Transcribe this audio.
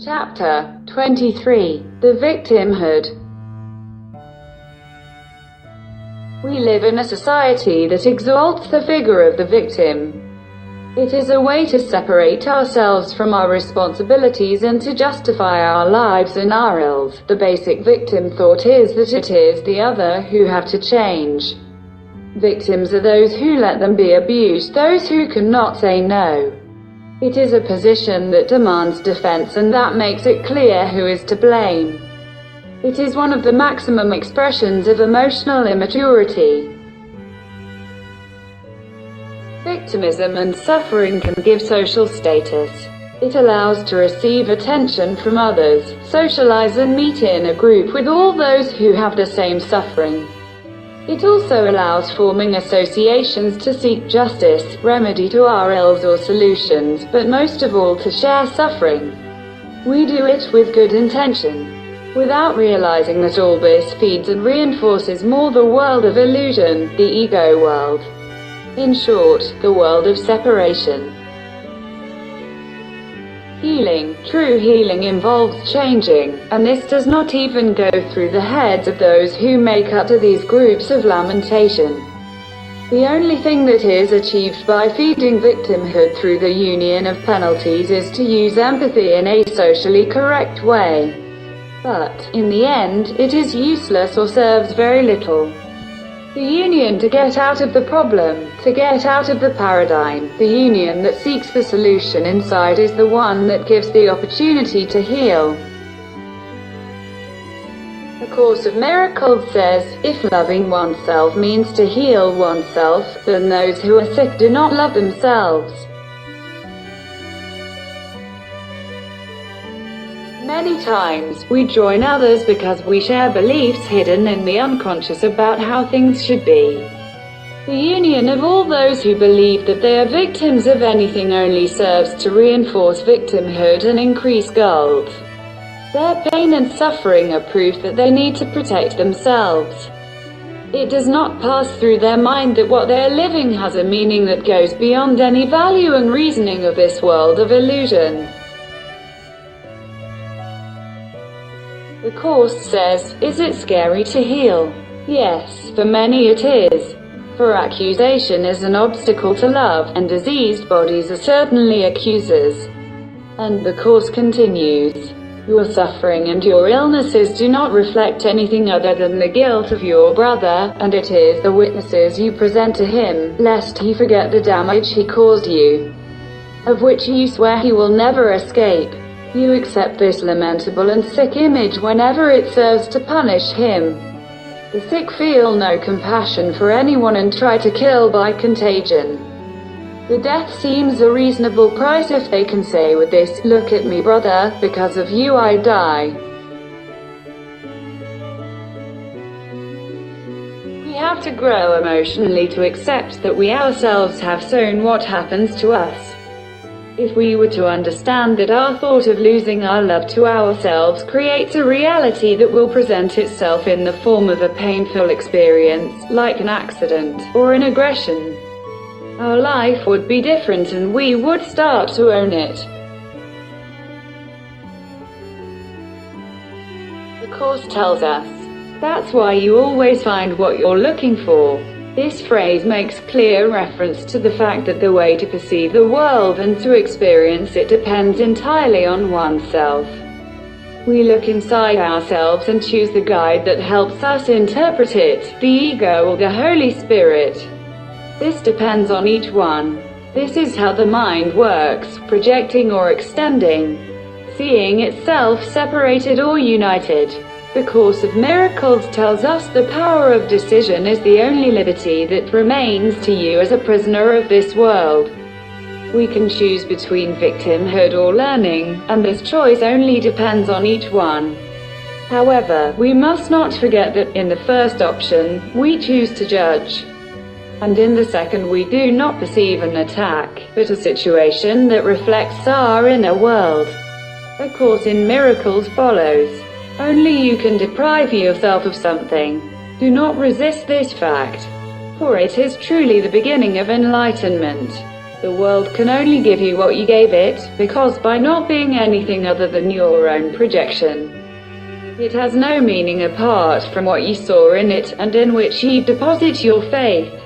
Chapter 23. The Victimhood. We live in a society that exalts the figure of the victim. It is a way to separate ourselves from our responsibilities and to justify our lives and our ills. The basic victim thought is that it is the other who have to change. Victims are those who let them be abused, those who cannot say no. It is a position that demands defense, and that makes it clear who is to blame. It is one of the maximum expressions of emotional immaturity. Victimism and suffering can give social status. It allows to receive attention from others, socialize and meet in a group with all those who have the same suffering. It also allows forming associations to seek justice, remedy to our ills or solutions, but most of all to share suffering. We do it with good intention, without realizing that all this feeds and reinforces more the world of illusion, the ego world. In short, the world of separation. Healing, true healing involves changing, and this does not even go through the heads of those who make up to these groups of lamentation. The only thing that is achieved by feeding victimhood through the union of penalties is to use empathy in a socially correct way. But, in the end, it is useless or serves very little. The union to get out of the problem, to get out of the paradigm, the union that seeks the solution inside is the one that gives the opportunity to heal. The Course of Miracles says, if loving oneself means to heal oneself, then those who are sick do not love themselves. Many times, we join others because we share beliefs hidden in the unconscious about how things should be. The union of all those who believe that they are victims of anything only serves to reinforce victimhood and increase guilt. Their pain and suffering are proof that they need to protect themselves. It does not pass through their mind that what they are living has a meaning that goes beyond any value and reasoning of this world of illusion. The Course says, is it scary to heal? Yes, for many it is. For accusation is an obstacle to love, and diseased bodies are certainly accusers. And the Course continues, your suffering and your illnesses do not reflect anything other than the guilt of your brother, and it is the witnesses you present to him, lest he forget the damage he caused you, of which you swear he will never escape. You accept this lamentable and sick image whenever it serves to punish him. The sick feel no compassion for anyone and try to kill by contagion. The death seems a reasonable price if they can say with this, look at me brother, because of you I die. We have to grow emotionally to accept that we ourselves have sown what happens to us. If we were to understand that our thought of losing our love to ourselves creates a reality that will present itself in the form of a painful experience, like an accident, or an aggression, our life would be different and we would start to own it. The Course tells us, that's why you always find what you're looking for. This phrase makes clear reference to the fact that the way to perceive the world and to experience it depends entirely on oneself. We look inside ourselves and choose the guide that helps us interpret it, the ego or the Holy Spirit. This depends on each one. This is how the mind works, projecting or extending, seeing itself separated or united. The Course of Miracles tells us the power of decision is the only liberty that remains to you as a prisoner of this world. We can choose between victimhood or learning, and this choice only depends on each one. However, we must not forget that, in the first option, we choose to judge. And in the second we do not perceive an attack, but a situation that reflects our inner world. A Course in Miracles follows. Only you can deprive yourself of something. Do not resist this fact, for it is truly the beginning of enlightenment. The world can only give you what you gave it, because by not being anything other than your own projection, it has no meaning apart from what you saw in it, and in which you deposit your faith.